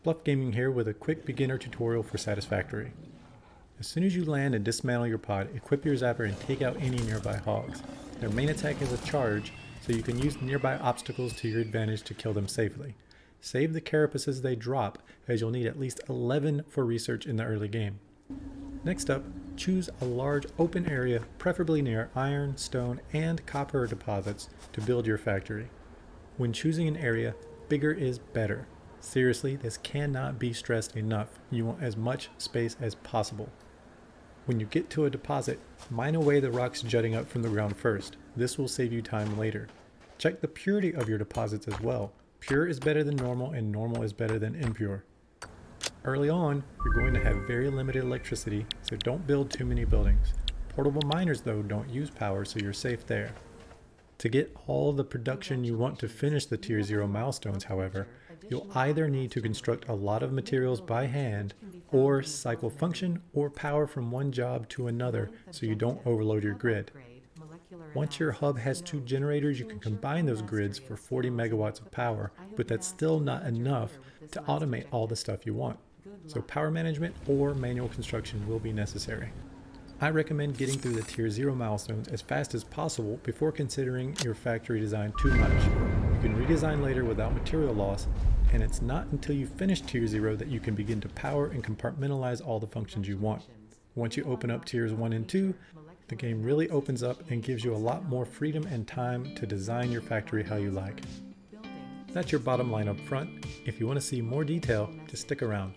BLUF Gaming here with a quick beginner tutorial for Satisfactory. As soon as you land and dismantle your pod, equip your zapper and take out any nearby hogs. Their main attack is a charge, so you can use nearby obstacles to your advantage to kill them safely. Save the carapaces they drop, as you'll need at least 11 for research in the early game. Next up, choose a large open area, preferably near iron, stone, and copper deposits to build your factory. When choosing an area, bigger is better. Seriously, this cannot be stressed enough. You want as much space as possible. When you get to a deposit, mine away the rocks jutting up from the ground first. This will save you time later. Check the purity of your deposits as well. Pure is better than normal, and normal is better than impure. Early on, you're going to have very limited electricity, so don't build too many buildings. Portable miners, though, don't use power, so you're safe there. To get all the production you want to finish the Tier 0 milestones, however, you'll either need to construct a lot of materials by hand, or cycle function or power from one job to another so you don't overload your grid. Once your hub has 2 generators, you can combine those grids for 40 megawatts of power, but that's still not enough to automate all the stuff you want. So power management or manual construction will be necessary. I recommend getting through the Tier 0 milestones as fast as possible before considering your factory design too much. You can redesign later without material loss, and it's not until you finish Tier 0 that you can begin to power and compartmentalize all the functions you want. Once you open up Tiers 1 and 2, the game really opens up and gives you a lot more freedom and time to design your factory how you like. That's your bottom line up front. If you want to see more detail, just stick around.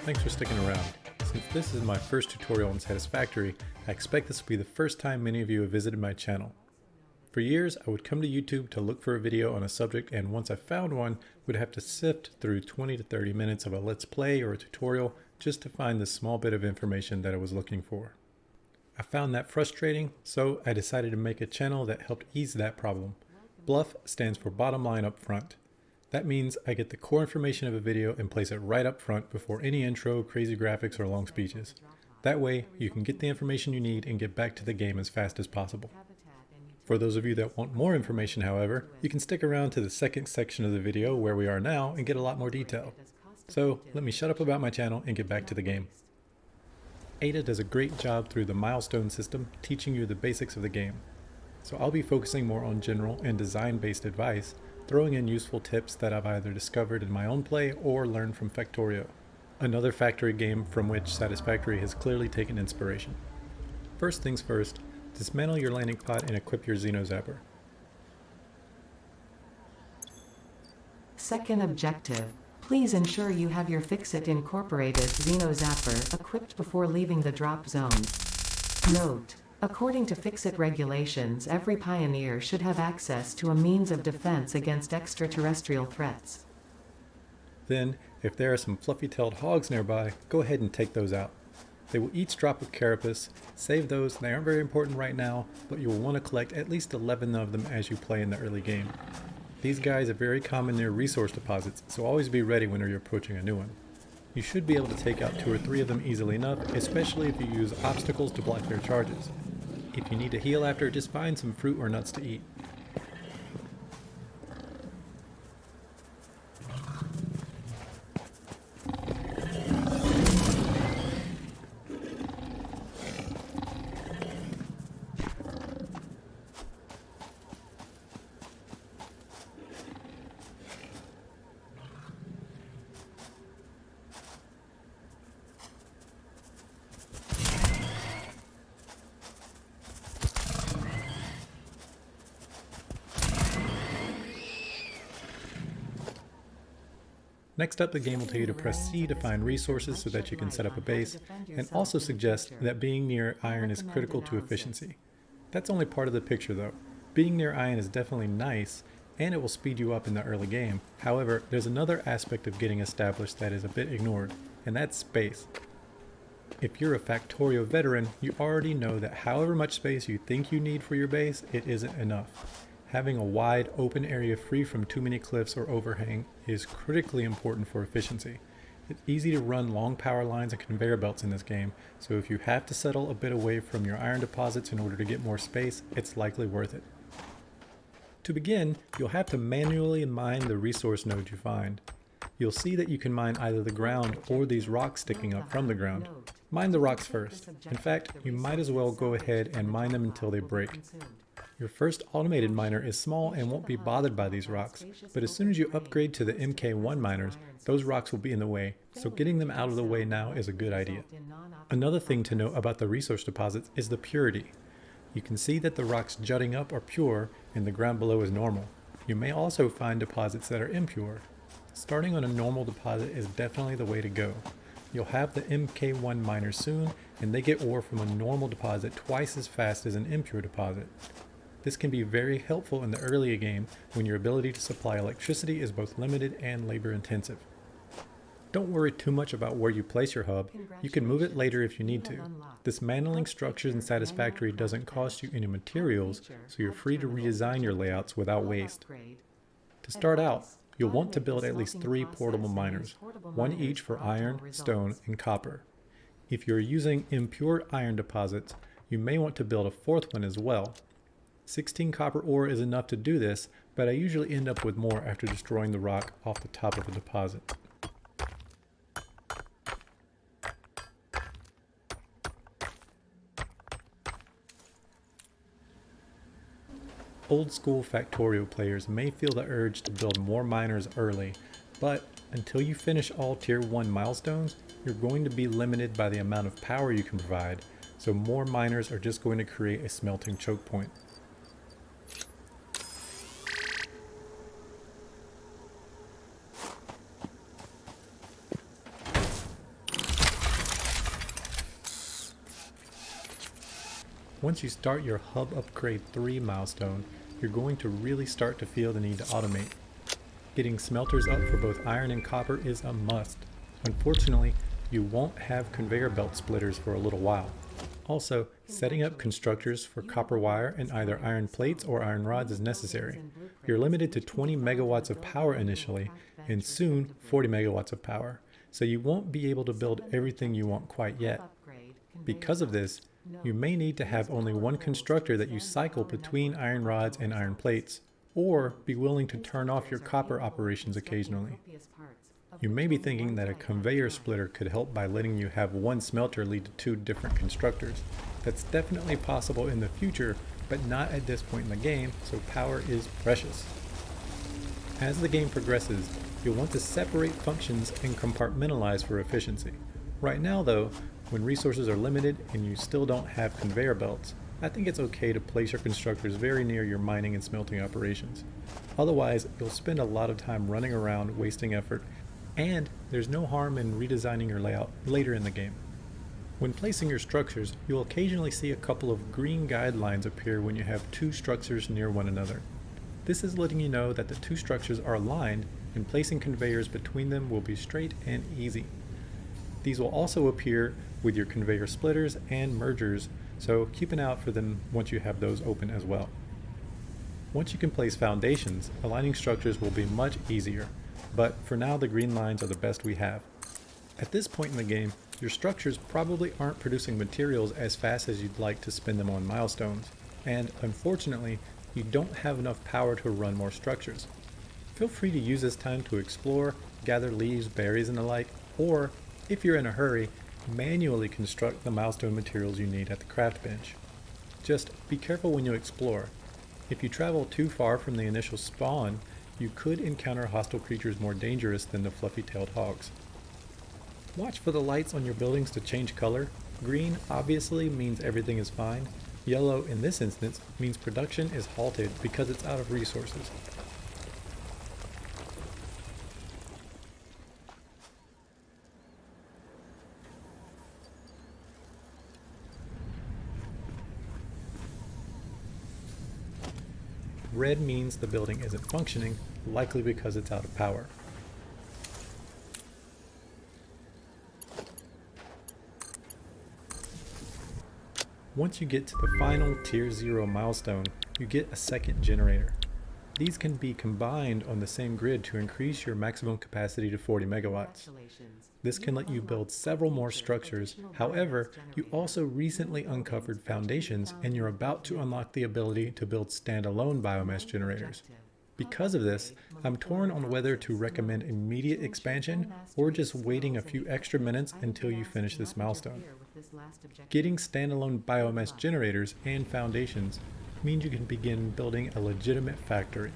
Thanks for sticking around. Since this is my first tutorial on Satisfactory, I expect this will be the first time many of you have visited my channel. For years, I would come to YouTube to look for a video on a subject, and once I found one, would have to sift through 20 to 30 minutes of a let's play or a tutorial just to find the small bit of information that I was looking for. I found that frustrating, so I decided to make a channel that helped ease that problem. BLUF stands for bottom line up front. That means I get the core information of a video and place it right up front before any intro, crazy graphics, or long speeches. That way, you can get the information you need and get back to the game as fast as possible. For those of you that want more information, however, you can stick around to the second section of the video where we are now and get a lot more detail. So let me shut up about my channel and get back to the game. Ada does a great job through the milestone system, teaching you the basics of the game. So I'll be focusing more on general and design-based advice, throwing in useful tips that I've either discovered in my own play or learned from Factorio, another factory game from which Satisfactory has clearly taken inspiration. First things first, dismantle your landing pod and equip your Xeno Zapper. Second objective, please ensure you have your Fixit incorporated Xeno Zapper equipped before leaving the drop zone. Note: according to Fixit regulations, every pioneer should have access to a means of defense against extraterrestrial threats. Then, if there are some fluffy-tailed hogs nearby, go ahead and take those out. They will each drop a carapace. Save those, they aren't very important right now, but you will want to collect at least 11 of them as you play in the early game. These guys are very common near resource deposits, so always be ready when you're approaching a new one. You should be able to take out 2 or 3 of them easily enough, especially if you use obstacles to block their charges. If you need to heal after, just find some fruit or nuts to eat. Next up, the game will tell you to press C to find resources so that you can set up a base, and also suggest that being near iron is critical to efficiency. That's only part of the picture though. Being near iron is definitely nice, and it will speed you up in the early game. However, there's another aspect of getting established that is a bit ignored, and that's space. If you're a Factorio veteran, you already know that however much space you think you need for your base, it isn't enough. Having a wide open area free from too many cliffs or overhang is critically important for efficiency. It's easy to run long power lines and conveyor belts in this game, so if you have to settle a bit away from your iron deposits in order to get more space, it's likely worth it. To begin, you'll have to manually mine the resource node you find. You'll see that you can mine either the ground or these rocks sticking up from the ground. Mine the rocks first. In fact, you might as well go ahead and mine them until they break. Your first automated miner is small and won't be bothered by these rocks, but as soon as you upgrade to the MK1 miners, those rocks will be in the way, so getting them out of the way now is a good idea. Another thing to note about the resource deposits is the purity. You can see that the rocks jutting up are pure and the ground below is normal. You may also find deposits that are impure. Starting on a normal deposit is definitely the way to go. You'll have the MK1 miners soon, and they get ore from a normal deposit twice as fast as an impure deposit. This can be very helpful in the earlier game when your ability to supply electricity is both limited and labor intensive. Don't worry too much about where you place your hub. You can move it later if you need to. Dismantling structures in Satisfactory doesn't cost you any materials, so you're free to redesign your layouts without waste. To start out, you'll want to build at least 3 portable miners, one each for iron, stone, and copper. If you're using impure iron deposits, you may want to build a 4th one as well. 16 copper ore is enough to do this, but I usually end up with more after destroying the rock off the top of a deposit. Old school Factorio players may feel the urge to build more miners early, but until you finish all tier 1 milestones, you're going to be limited by the amount of power you can provide, so more miners are just going to create a smelting choke point. Once you start your Hub Upgrade 3 milestone, you're going to really start to feel the need to automate. Getting smelters up for both iron and copper is a must. Unfortunately, you won't have conveyor belt splitters for a little while. Also, setting up constructors for copper wire and either iron plates or iron rods is necessary. You're limited to 20 megawatts of power initially, and soon 40 megawatts of power, so you won't be able to build everything you want quite yet. Because of this, you may need to have only one constructor that you cycle between iron rods and iron plates, or be willing to turn off your copper operations occasionally. You may be thinking that a conveyor splitter could help by letting you have one smelter lead to 2 different constructors. That's definitely possible in the future, but not at this point in the game, so power is precious. As the game progresses, you'll want to separate functions and compartmentalize for efficiency. Right now though, when resources are limited and you still don't have conveyor belts, I think it's okay to place your constructors very near your mining and smelting operations. Otherwise, you'll spend a lot of time running around wasting effort, and there's no harm in redesigning your layout later in the game. When placing your structures, you'll occasionally see a couple of green guidelines appear when you have 2 structures near one another. This is letting you know that the 2 structures are aligned, and placing conveyors between them will be straight and easy. These will also appear with your conveyor splitters and mergers, so keep an eye out for them once you have those open as well. Once you can place foundations, aligning structures will be much easier, but for now the green lines are the best we have. At this point in the game, your structures probably aren't producing materials as fast as you'd like to spend them on milestones, and unfortunately, you don't have enough power to run more structures. Feel free to use this time to explore, gather leaves, berries, and the like, or, if you're in a hurry, manually construct the milestone materials you need at the craft bench. Just be careful when you explore. If you travel too far from the initial spawn, you could encounter hostile creatures more dangerous than the fluffy-tailed hogs. Watch for the lights on your buildings to change color. Green obviously means everything is fine. Yellow in this instance means production is halted because it's out of resources. Red means the building isn't functioning, likely because it's out of power. Once you get to the final Tier 0 milestone, you get a second generator. These can be combined on the same grid to increase your maximum capacity to 40 megawatts. This can let you build several more structures. However, you also recently uncovered foundations and you're about to unlock the ability to build standalone biomass generators. Because of this, I'm torn on whether to recommend immediate expansion or just waiting a few extra minutes until you finish this milestone. Getting standalone biomass generators and foundations means you can begin building a legitimate factory.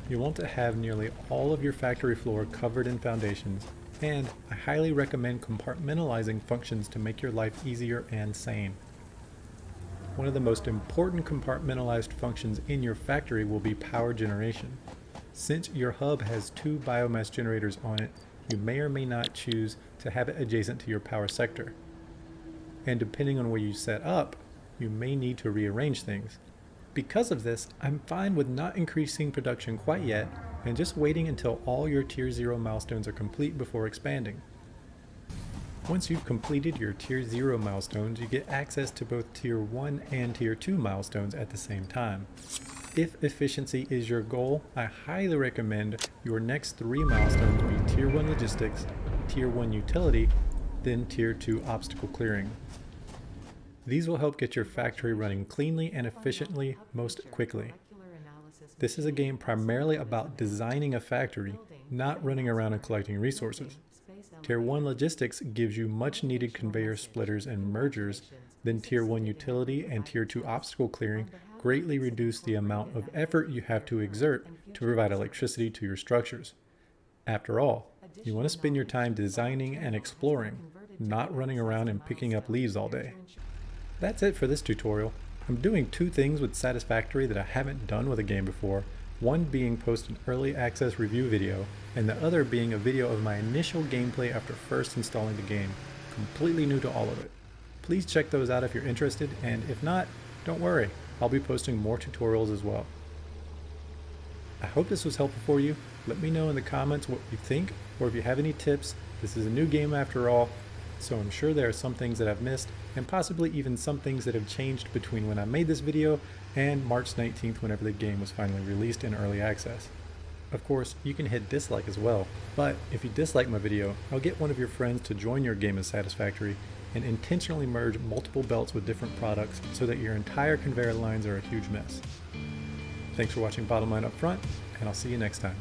You want to have nearly all of your factory floor covered in foundations, and I highly recommend compartmentalizing functions to make your life easier and sane. One of the most important compartmentalized functions in your factory will be power generation. Since your hub has 2 biomass generators on it, you may or may not choose to have it adjacent to your power sector. And depending on where you set up, you may need to rearrange things. Because of this, I'm fine with not increasing production quite yet and just waiting until all your Tier 0 milestones are complete before expanding. Once you've completed your Tier 0 milestones, you get access to both Tier 1 and Tier 2 milestones at the same time. If efficiency is your goal, I highly recommend your next 3 milestones be Tier 1 logistics, Tier 1 utility, then Tier 2 obstacle clearing. These will help get your factory running cleanly and efficiently most quickly. This is a game primarily about designing a factory, not running around and collecting resources. Tier 1 logistics gives you much needed conveyor splitters and mergers, then Tier 1 utility and Tier 2 obstacle clearing greatly reduce the amount of effort you have to exert to provide electricity to your structures. After all, you want to spend your time designing and exploring, not running around and picking up leaves all day. That's it for this tutorial. I'm doing 2 things with Satisfactory that I haven't done with a game before, one being post an early access review video, and the other being a video of my initial gameplay after first installing the game, completely new to all of it. Please check those out if you're interested, and if not, don't worry, I'll be posting more tutorials as well. I hope this was helpful for you. Let me know in the comments what you think, or if you have any tips. This is a new game after all, so I'm sure there are some things that I've missed, and possibly even some things that have changed between when I made this video and March 19th whenever the game was finally released in early access. Of course, you can hit dislike as well, but if you dislike my video, I'll get one of your friends to join your game as Satisfactory and intentionally merge multiple belts with different products so that your entire conveyor lines are a huge mess. Thanks for watching Bottom Line Up Front, and I'll see you next time.